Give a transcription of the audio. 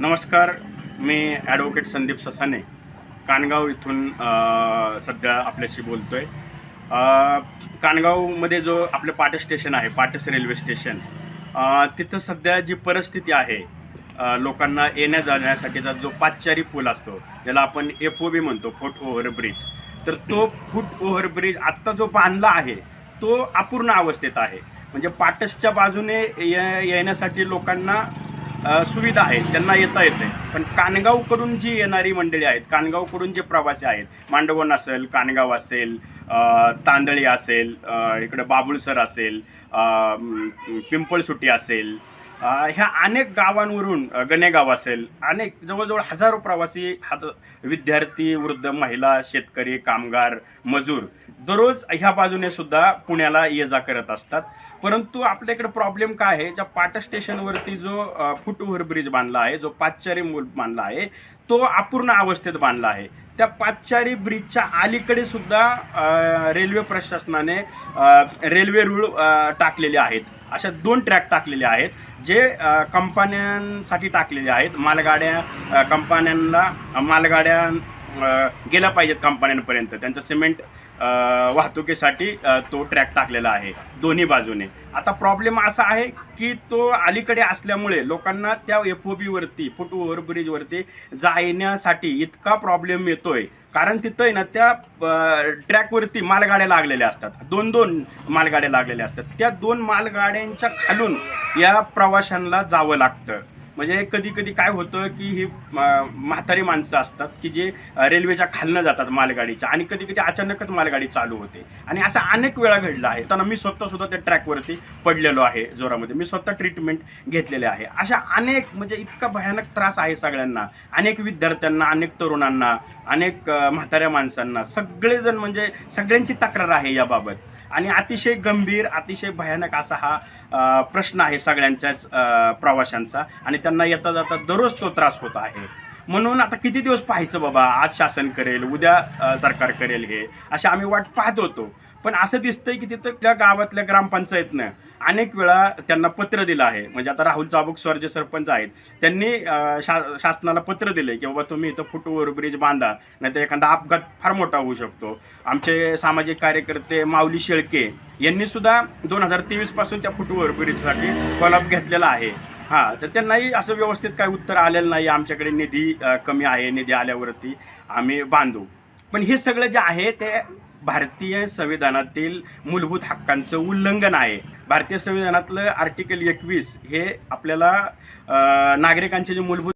नमस्कार. मी ॲडव्होकेट संदीप ससाने कानगाव इथून सध्या आपल्याशी बोलतो आहे. कानगावमध्ये जो आपलं पाटस स्टेशन आहे, पाटस रेल्वे स्टेशन, तिथं सध्या जी परिस्थिती आहे, लोकांना येण्या जाण्यासाठीचा जो पादचारी पूल असतो, ज्याला आपण FOB म्हणतो, फूट ओव्हर ब्रिज, तर तो फूट ओव्हर ब्रिज आत्ता जो बांधला आहे तो अपूर्ण अवस्थेत आहे. म्हणजे पाटसच्या बाजूने येण्यासाठी लोकांना सुविधा आहेत, त्यांना येता येते. पण कानगावकडून जी येणारी मंडळी आहेत, कानगावकडून जे प्रवासी आहेत, मांडवण असेल, कानगाव असेल, तांदळी असेल, इकडं बाबुळसर असेल, पिंपळसुटी असेल, ह्या अनेक गावांवरून, गणेगाव असेल, अनेक जवळजवळ हजारो प्रवासी, विद्यार्थी, वृद्ध, महिला, शेतकरी, कामगार, मजूर दररोज ह्या बाजूने सुद्धा पुण्याला ये जा करत असतात. परंतु आपल्याकडे प्रॉब्लेम काय आहे, ज्या पाटस स्टेशनवरती जो फूट ओव्हर ब्रिज बांधला आहे, जो पादचारी मूल बांधला आहे, तो अपूर्ण अवस्थेत बांधला आहे. त्या पादचारी ब्रिजच्या अलीकडे सुद्धा रेल्वे प्रशासनाने रेल्वे रूळ टाकलेले आहेत. अशा 2 ट्रॅक टाकलेले आहेत, जे कंपन्यांसाठी टाकलेले आहेत. कंपन्यांना मालगाड्या गेल्या पाहिजेत कंपन्यांपर्यंत, त्यांचं सिमेंट वाहतुकीसाठी तो ट्रॅक टाकलेला आहे दोन्ही बाजूने. आता प्रॉब्लेम असा आहे की तो अलीकडे असल्यामुळे लोकांना त्या FOBवरती, फूट ओव्हर ब्रिजवरती जाण्यासाठी इतका प्रॉब्लेम येतोय, कारण तिथं आहे ना, त्या ट्रॅकवरती मालगाड्या लागलेल्या असतात, 2-2 मालगाड्या लागलेल्या असतात. त्या 2 मालगाड्यांच्या खालून या प्रवाशांना जावं लागतं. म्हणजे कधी कधी काय होतं की ही म्हातारी माणसं असतात की जे रेल्वेच्या खालनं जातात मालगाडीच्या, आणि कधी कधी अचानकच मालगाडी चालू होते. आणि असं अनेक वेळा घडलं आहे. त्यांना मी स्वतःसुद्धा त्या ट्रॅकवरती पडलेलो आहे जोरामध्ये, मी स्वतः ट्रीटमेंट घेतलेले आहे. अशा अनेक, म्हणजे इतका भयानक त्रास आहे सगळ्यांना, अनेक विद्यार्थ्यांना, अनेक तरुणांना, अनेक म्हाताऱ्या माणसांना, सगळेजण, म्हणजे सगळ्यांची तक्रार आहे याबाबत. आणि अतिशय गंभीर, अतिशय भयानक असा हा प्रश्न आहे सगळ्यांच्याच प्रवाशांचा, आणि त्यांना येता जाता दररोज तो त्रास होत आहे. म्हणून आता किती दिवस पाहायचं बाबा, आज शासन करेल, उद्या सरकार करेल, हे अशा आम्ही वाट पाहत होतो. पण असं दिसतंय की तिथं त्या गावातल्या ग्रामपंचायतनं अनेक वेळा त्यांना पत्र दिलं आहे. म्हणजे आता राहुल चाबुकस्वार जे सरपंच आहेत, त्यांनी शासनाला पत्र दिले की बाबा तुम्ही इथं फूट ओव्हर ब्रिज बांधा, नाहीतर एखादा अपघात फार मोठा होऊ शकतो. आमचे सामाजिक कार्यकर्ते माऊली शेळके यांनी सुद्धा 2023 पासून त्या फूट ओव्हर ब्रिजसाठी कॉलअप घेतलेला आहे. तर त्यांनाही असं व्यवस्थित काही उत्तर आलेलं नाही, आमच्याकडे निधी कमी आहे, निधी आल्यावरती आम्ही बांधू. पण हे सगळं जे आहे ते भारतीय संविधानातील मूलभूत हक्कांचं उल्लंघन आहे. भारतीय संविधानातलं आर्टिकल 21 हे आपल्याला नागरिकांचे जे मूलभूत